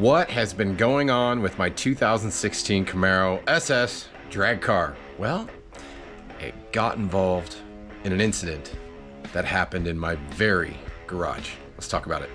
What has been going on with my 2016 Camaro SS drag car? Well, it got involved in an incident that happened in my very garage. Let's talk about it.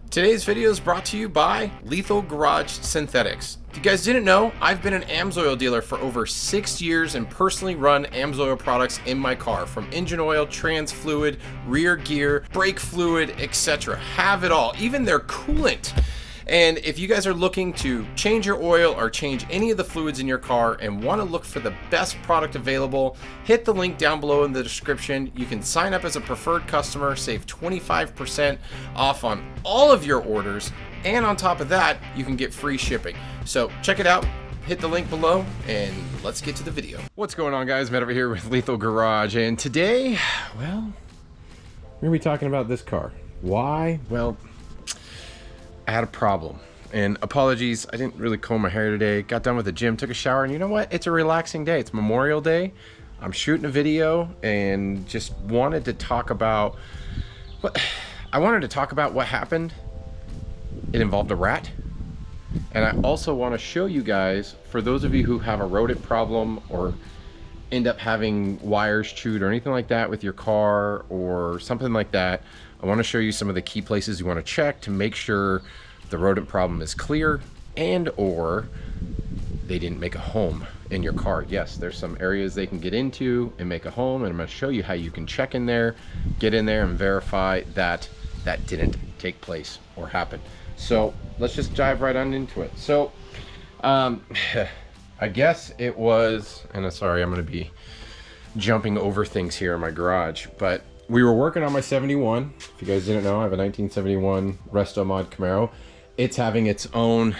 Today's video is brought to you by Lethal Garage Synthetics. If you guys didn't know, I've been an Amsoil dealer for over 6 years and personally run Amsoil products in my car, from engine oil, trans fluid, rear gear, brake fluid, etc. Have it all, even their coolant. And if you guys are looking to change your oil or change any of the fluids in your car and want to look for the best product available, hit the link down below in the description. You can sign up as a preferred customer, save 25% off on all of your orders, and on top of that, you can get free shipping. So check it out, hit the link below, and let's get to the video. What's going on, guys? Matt over here with Lethal Garage, and today, well, we're gonna be talking about this car. Why? Well, I had a problem, and apologies, I didn't really comb my hair today. Got done with the gym, took a shower, and you know what? It's a relaxing day. It's Memorial Day. I'm shooting a video and just wanted to talk about what happened. It involved a rat. And I also want to show you guys, for those of you who have a rodent problem or end up having wires chewed or anything like that with your car or something like that, I want to show you some of the key places you want to check to make sure the rodent problem is clear and or they didn't make a home in your car. Yes, there's some areas they can get into and make a home, and I'm going to show you how you can check in there, get in there and verify that that didn't take place or happen. So let's just dive right on into it. So I guess it was, and I'm sorry, I'm going to be jumping over things here in my garage, but we were working on my 71. If you guys didn't know, I have a 1971 Resto Mod Camaro. It's having its own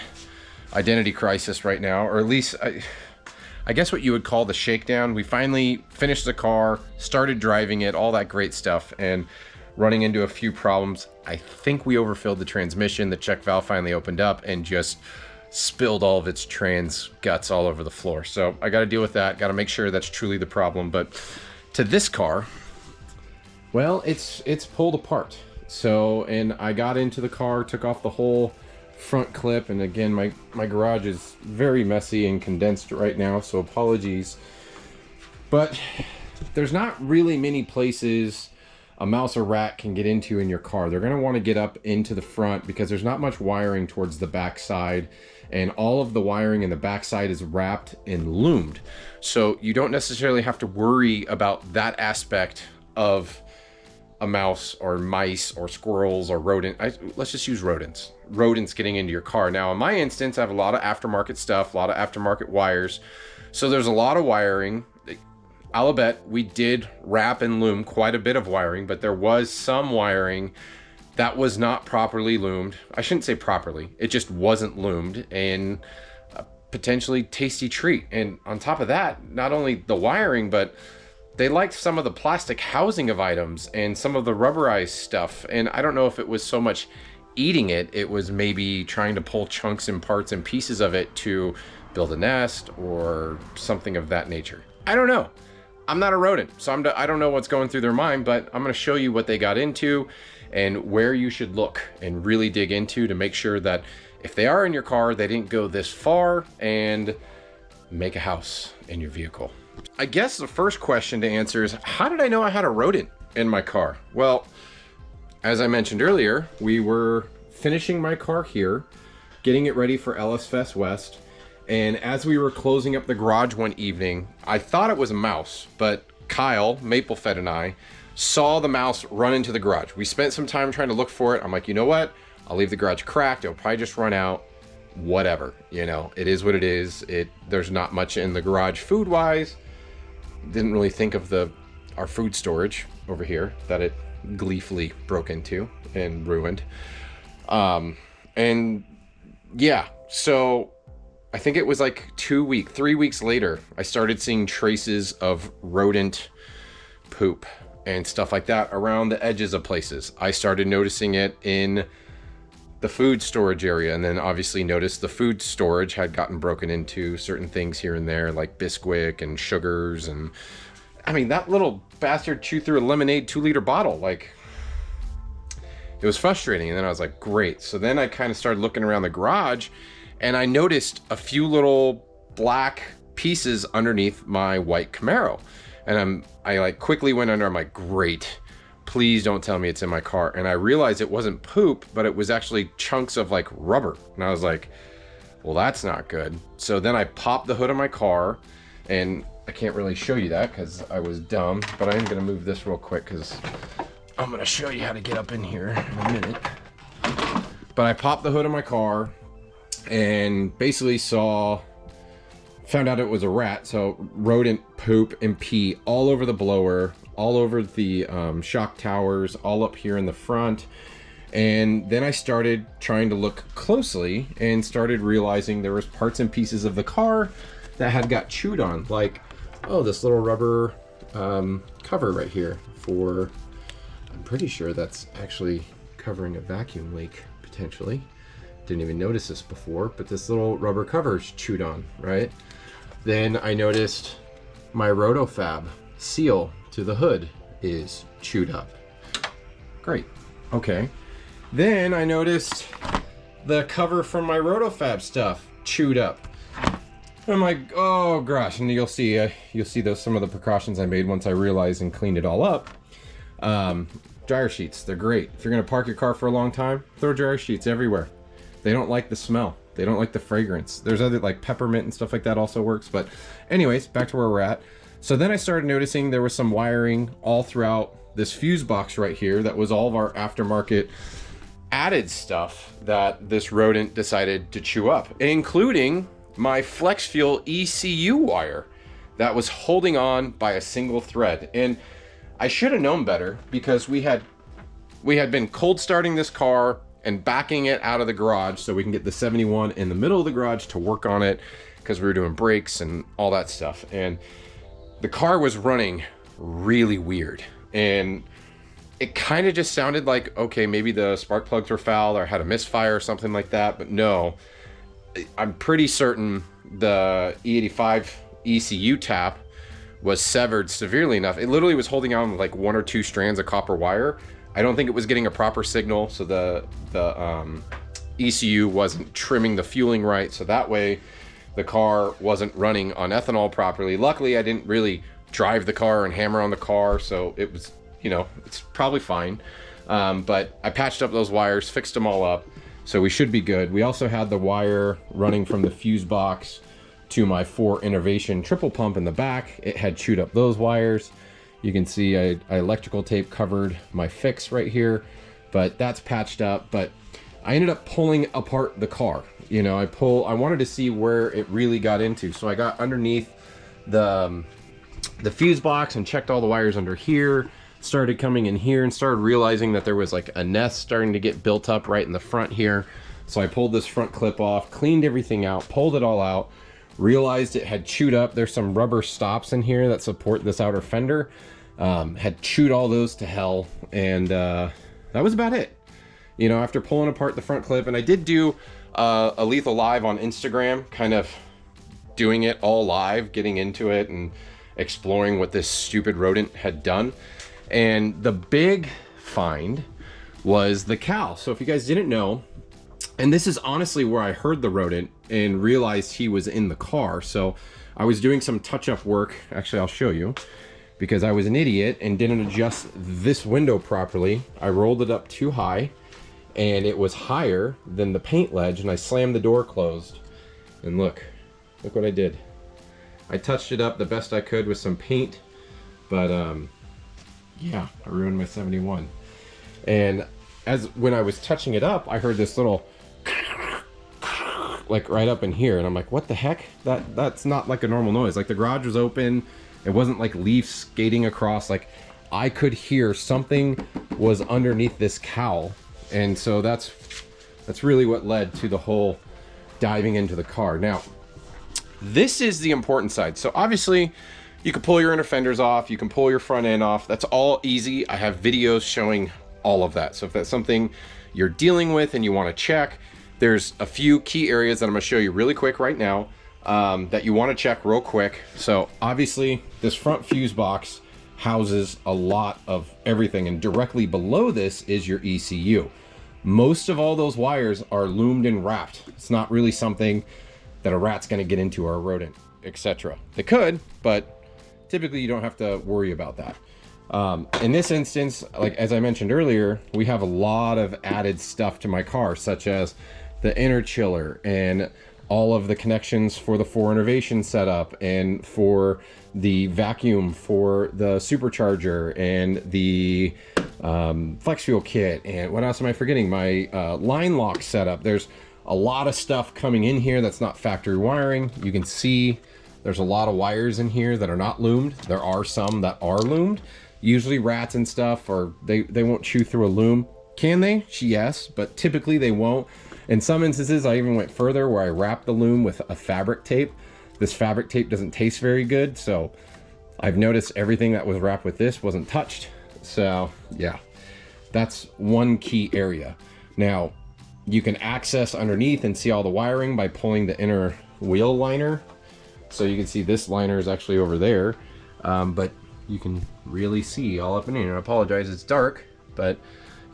identity crisis right now, or at least I guess what you would call the shakedown. We finally finished the car, started driving it, all that great stuff, and running into a few problems. I think we overfilled the transmission. The check valve finally opened up and just spilled all of its trans guts all over the floor. So I got to deal with that. Got to make sure that's truly the problem. But to this car, well, it's pulled apart. So, and I got into the car, took off the whole front clip, and again, my garage is very messy and condensed right now, so apologies. But there's not really many places a mouse or rat can get into in your car. They're going to want to get up into the front because there's not much wiring towards the back side, and all of the wiring in the back side is wrapped and loomed. So you don't necessarily have to worry about that aspect of a mouse or mice or squirrels or let's just use rodents getting into your car. Now in my instance, I have a lot of aftermarket stuff, a lot of aftermarket wires, so there's a lot of wiring. I'll bet we did wrap and loom quite a bit of wiring, but there was some wiring that was not properly loomed. I shouldn't say properly, it just wasn't loomed, and a potentially tasty treat. And on top of that, not only the wiring, but they liked some of the plastic housing of items and some of the rubberized stuff. And I don't know if it was so much eating it, it was maybe trying to pull chunks and parts and pieces of it to build a nest or something of that nature. I don't know. I'm not a rodent, so I don't know what's going through their mind, but I'm going to show you what they got into and where you should look and really dig into to make sure that if they are in your car, they didn't go this far and make a house in your vehicle. I guess the first question to answer is, how did I know I had a rodent in my car? Well, as I mentioned earlier, we were finishing my car here, getting it ready for LS Fest West. And as we were closing up the garage one evening, I thought it was a mouse, but Kyle, Maplefed, and I saw the mouse run into the garage. We spent some time trying to look for it. I'm like, you know what? I'll leave the garage cracked. It'll probably just run out. Whatever, you know, it is what it is. There's not much in the garage food-wise. Didn't really think of our food storage over here that it gleefully broke into and ruined. And yeah, so I think it was like 3 weeks later, I started seeing traces of rodent poop and stuff like that around the edges of places. I started noticing it in the food storage area, and then obviously noticed the food storage had gotten broken into, certain things here and there like Bisquick and sugars and I mean, that little bastard chewed through a lemonade 2-liter bottle. Like, it was frustrating. And then I was like, great. So then I kind of started looking around the garage, and I noticed a few little black pieces underneath my white Camaro. And I like quickly went under. I'm like, great, please don't tell me it's in my car. And I realized it wasn't poop, but it was actually chunks of like rubber. And I was like, well, that's not good. So then I popped the hood of my car, and I can't really show you that because I was dumb, but I am gonna move this real quick because I'm gonna show you how to get up in here in a minute. But I popped the hood of my car and basically found out it was a rat. So rodent poop and pee all over the blower, all over the shock towers, all up here in the front. And then I started trying to look closely and started realizing there was parts and pieces of the car that had got chewed on. Like, oh, this little rubber cover right here for, I'm pretty sure that's actually covering a vacuum leak, potentially. Didn't even notice this before, but this little rubber cover's chewed on, right? Then I noticed my RotoFab seal to the hood is chewed up. Great, okay. Then I noticed the cover from my RotoFab stuff chewed up. I'm like, oh gosh, and you'll see those some of the precautions I made once I realized and cleaned it all up. Dryer sheets, they're great. If you're gonna park your car for a long time, throw dryer sheets everywhere. They don't like the smell. They don't like the fragrance. There's other, like peppermint and stuff like that also works. But anyways, back to where we're at. So then I started noticing there was some wiring all throughout this fuse box right here that was all of our aftermarket added stuff that this rodent decided to chew up, including my flex fuel ECU wire that was holding on by a single thread. And I should have known better because we had been cold starting this car and backing it out of the garage so we can get the 71 in the middle of the garage to work on it because we were doing brakes and all that stuff. And the car was running really weird. And it kind of just sounded like, okay, maybe the spark plugs were foul or had a misfire or something like that. But no, I'm pretty certain the E85 ECU tap was severed severely enough. It literally was holding on with like 1 or 2 strands of copper wire. I don't think it was getting a proper signal, so the ECU wasn't trimming the fueling right, so that way the car wasn't running on ethanol properly. Luckily, I didn't really drive the car and hammer on the car, so it was, you know, it's probably fine. But I patched up those wires, fixed them all up, so we should be good. We also had the wire running from the fuse box to my 4 Innovation triple pump in the back. It had chewed up those wires. You can see I electrical tape covered my fix right here, but that's patched up. But I ended up pulling apart the car. You know, I wanted to see where it really got into. So I got underneath the fuse box and checked all the wires under here, started coming in here and started realizing that there was like a nest starting to get built up right in the front here. So I pulled this front clip off, cleaned everything out, pulled it all out, realized it had chewed up. There's some rubber stops in here that support this outer fender. Had chewed all those to hell, and that was about it. You know, after pulling apart the front clip, and I did do a lethal live on Instagram, kind of doing it all live, getting into it and exploring what this stupid rodent had done. And the big find was the cow. So if you guys didn't know, and this is honestly where I heard the rodent and realized he was in the car. So I was doing some touch-up work. Actually, I'll show you, because I was an idiot and didn't adjust this window properly. I rolled it up too high, and it was higher than the paint ledge, and I slammed the door closed. And look what I did. I touched it up the best I could with some paint, but yeah, I ruined my 71. And when I was touching it up, I heard this little like right up in here, and I'm like, what the heck? That's not like a normal noise. Like the garage was open. It wasn't like leaves skating across. Like I could hear something was underneath this cowl. And so that's really what led to the whole diving into the car. Now, this is the important side. So obviously you can pull your inner fenders off, you can pull your front end off. That's all easy. I have videos showing all of that. So if that's something you're dealing with and you want to check, there's a few key areas that I'm going to show you really quick right now that you want to check real quick. So obviously this front fuse box houses a lot of everything, and directly below this is your ECU. Most of all those wires are loomed and wrapped. It's not really something that a rat's going to get into, or a rodent, etc. They could, but typically you don't have to worry about that. In this instance, like as I mentioned earlier, we have a lot of added stuff to my car, such as the inner chiller and all of the connections for the 4 innervation setup, and for the vacuum for the supercharger, and the flex fuel kit, and what else am I forgetting? My line lock setup. There's a lot of stuff coming in here that's not factory wiring. You can see there's a lot of wires in here that are not loomed. There are some that are loomed. Usually rats and stuff, or they won't chew through a loom. Can they? Yes, but typically they won't. In some instances, I even went further where I wrapped the loom with a fabric tape. This fabric tape doesn't taste very good, so I've noticed everything that was wrapped with this wasn't touched. So yeah, that's one key area. Now, you can access underneath and see all the wiring by pulling the inner wheel liner. So you can see this liner is actually over there, but you can really see all up in here. I apologize, it's dark, but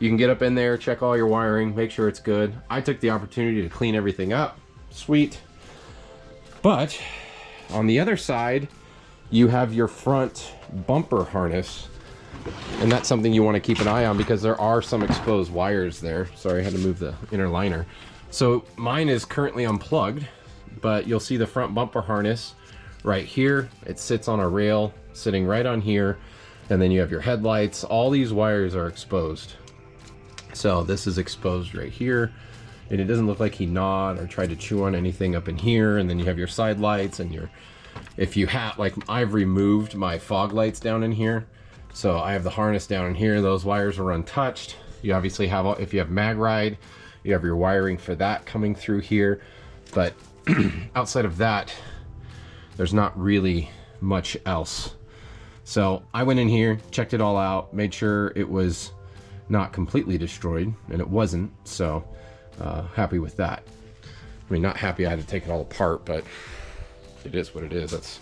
you can get up in there, check all your wiring, make sure it's good. I took the opportunity to clean everything up. Sweet. But on the other side, you have your front bumper harness, and that's something you want to keep an eye on because there are some exposed wires there. Sorry, I had to move the inner liner. So mine is currently unplugged, but you'll see the front bumper harness right here. It sits on a rail sitting right on here, and then you have your headlights. All these wires are exposed. So this is exposed right here, and it doesn't look like he gnawed or tried to chew on anything up in here. And then you have your side lights, and your, if you have, like I've removed my fog lights down in here, so I have the harness down in here. Those wires are untouched. You obviously have, if you have mag ride, you have your wiring for that coming through here. But outside of that, there's not really much else. So I went in here, checked it all out, made sure it was not completely destroyed, and it wasn't. So happy with that. I mean, not happy I had to take it all apart, but it is what it is. That's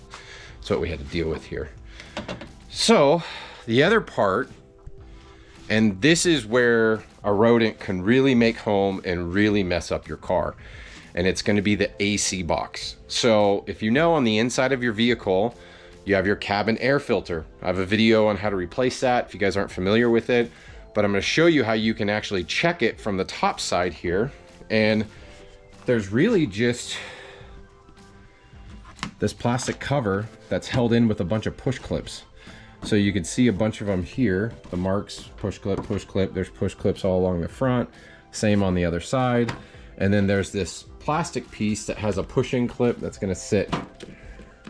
what we had to deal with here. So the other part, and this is where a rodent can really make home and really mess up your car, and it's going to be the AC box. So if you know, on the inside of your vehicle, you have your cabin air filter. I have a video on how to replace that if you guys aren't familiar with it, but I'm going to show you how you can actually check it from the top side here. And there's really just this plastic cover that's held in with a bunch of push clips. So you can see a bunch of them here, the marks, push clip, there's push clips all along the front, same on the other side. And then there's this plastic piece that has a pushing clip that's going to sit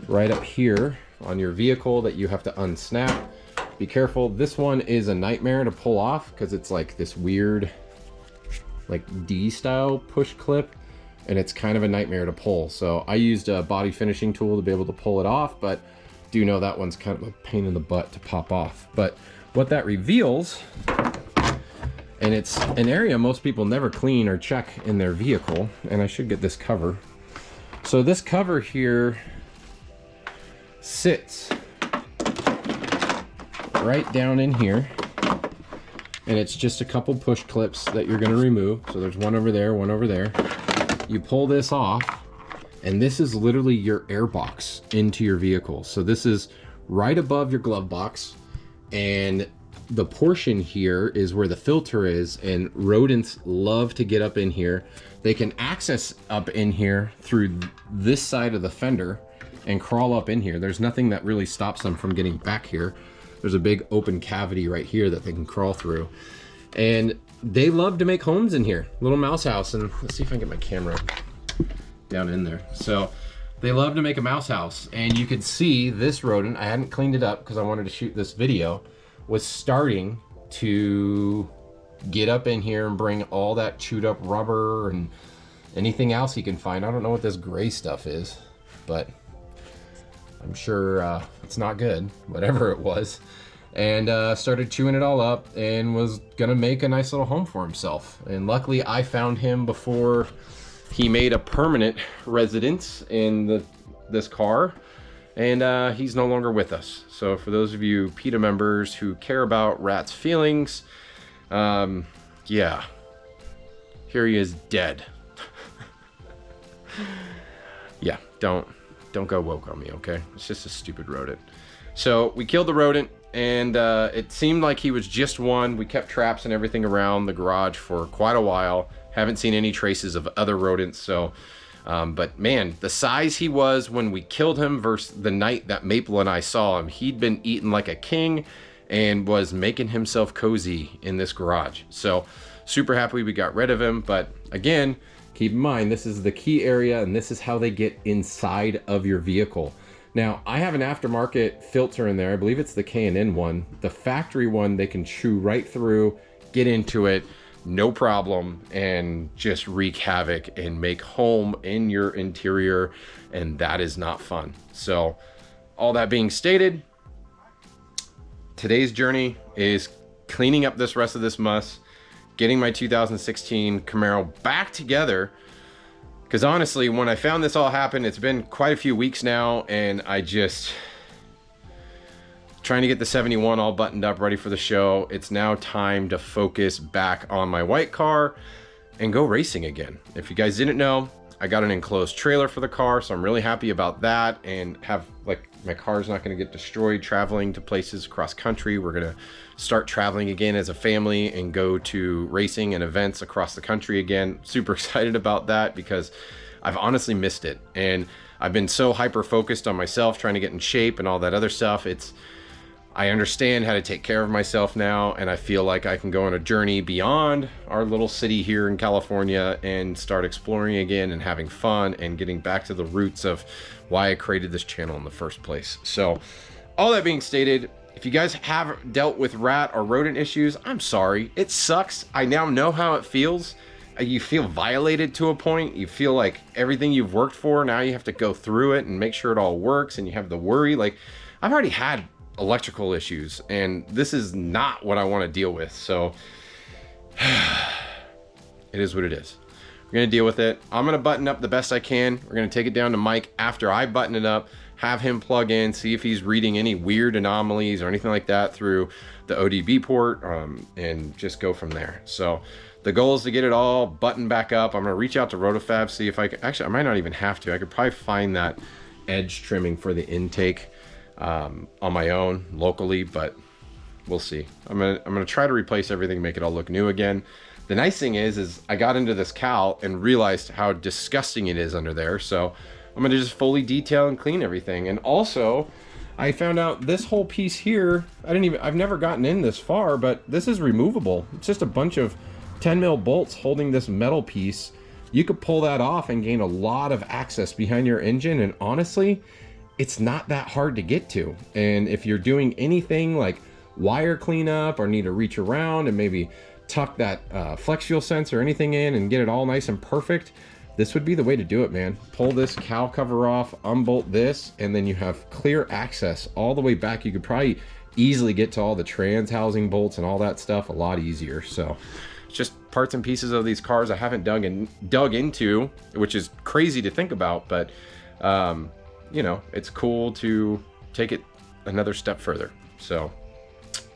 right up here on your vehicle that you have to unsnap. Be careful, this one is a nightmare to pull off because it's like this weird like D style push clip, and it's kind of a nightmare to pull. So I used a body finishing tool to be able to pull it off, but do know that one's kind of a pain in the butt to pop off. But what that reveals, and it's an area most people never clean or check in their vehicle, and I should get this cover. So this cover here sits right down in here, and it's just a couple push clips that you're going to remove. So there's one over there, one over there. You pull this off, and this is literally your air box into your vehicle. So this is right above your glove box, and the portion here is where the filter is, and rodents love to get up in here. They can access up in here through this side of the fender and crawl up in here. There's nothing that really stops them from getting back here. There's a big open cavity right here that they can crawl through, and they love to make homes in here. Little mouse house. And let's see if I can get my camera down in there. So they love to make a mouse house, and you could see this rodent, I hadn't cleaned it up because I wanted to shoot this video, was starting to get up in here and bring all that chewed up rubber and anything else he can find. I don't know what this gray stuff is, but I'm sure it's not good, whatever it was. And started chewing it all up and was gonna make a nice little home for himself. And luckily I found him before he made a permanent residence in this car. and he's no longer with us. So for those of you PETA members who care about Rat's feelings, yeah, here he is dead. Yeah, don't go woke on me, okay? It's just a stupid rodent. So we killed the rodent, and it seemed like he was just one. We kept traps and everything around the garage for quite a while. Haven't seen any traces of other rodents, so but man, the size he was when we killed him versus the night that Maple and I saw him, he'd been eating like a king and was making himself cozy in this garage. So super happy we got rid of him. But again, keep in mind, this is the key area, and this is how they get inside of your vehicle. Now, I have an aftermarket filter in there. I believe it's the K&N one. The factory one, they can chew right through, get into it, no problem, and just wreak havoc and make home in your interior, and that is not fun. So all that being stated, today's journey is cleaning up this rest of this muss, getting my 2016 Camaro back together, because honestly, when I found this all happen, it's been quite a few weeks now, and I just trying to get the 71 all buttoned up, ready for the show. It's now time to focus back on my white car and go racing again. If you guys didn't know, I got an enclosed trailer for the car, so I'm really happy about that, and have, like, my car's not going to get destroyed traveling to places across country. We're going to start traveling again as a family and go to racing and events across the country again. Super excited about that because I've honestly missed it, and I've been so hyper focused on myself, trying to get in shape and all that other stuff. I understand how to take care of myself now, and I feel like I can go on a journey beyond our little city here in California and start exploring again and having fun and getting back to the roots of why I created this channel in the first place. So all that being stated, if you guys have dealt with rat or rodent issues, I'm sorry. It sucks. I now know how it feels. You feel violated to a point. You feel like everything you've worked for, now you have to go through it and make sure it all works, and you have the worry. Like, I've already had electrical issues, and this is not what I want to deal with. So it is what it is. We're gonna deal with it. I'm gonna button up the best I can. We're gonna take it down to Mike after I button it up, have him plug in, see if he's reading any weird anomalies or anything like that through the ODB port, and just go from there. So the goal is to get it all buttoned back up. I'm gonna reach out to Rotofab, see if I can, actually I might not even have to. I could probably find that edge trimming for the intake on my own locally, but we'll see. I'm gonna try to replace everything, make it all look new again. The nice thing is I got into this cowl and realized how disgusting it is under there, so I'm gonna just fully detail and clean everything. And also, I found out this whole piece here, I've never gotten in this far, but this is removable. It's just a bunch of 10 mil bolts holding this metal piece. You could pull that off and gain a lot of access behind your engine, and honestly, it's not that hard to get to. And if you're doing anything like wire cleanup or need to reach around and maybe tuck that flex fuel sensor or anything in and get it all nice and perfect, this would be the way to do it, man. Pull this cowl cover off, unbolt this, and then you have clear access all the way back. You could probably easily get to all the trans housing bolts and all that stuff a lot easier. So it's just parts and pieces of these cars I haven't dug into, which is crazy to think about, but you know, it's cool to take it another step further. So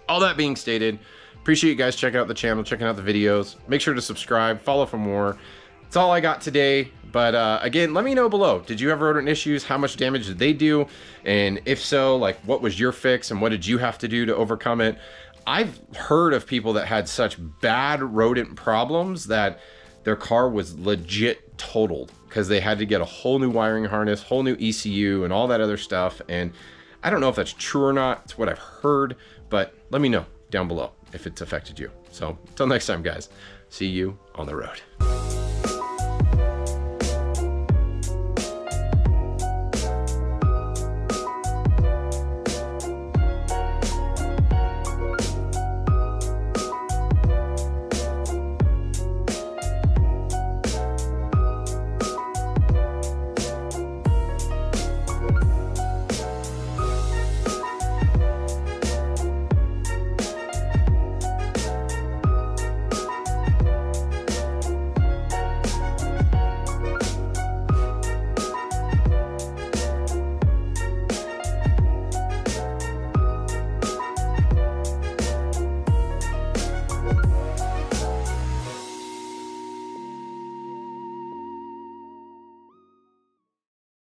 all that being stated, appreciate you guys checking out the channel, checking out the videos. Make sure to subscribe, follow for more. That's all I got today. But again, let me know below. Did you have rodent issues? How much damage did they do? And if so, like, what was your fix and what did you have to do to overcome it? I've heard of people that had such bad rodent problems that their car was legit totaled because they had to get a whole new wiring harness, whole new ECU, and all that other stuff. And I don't know if that's true or not. It's what I've heard, but let me know down below if it's affected you. So until next time, guys, see you on the road.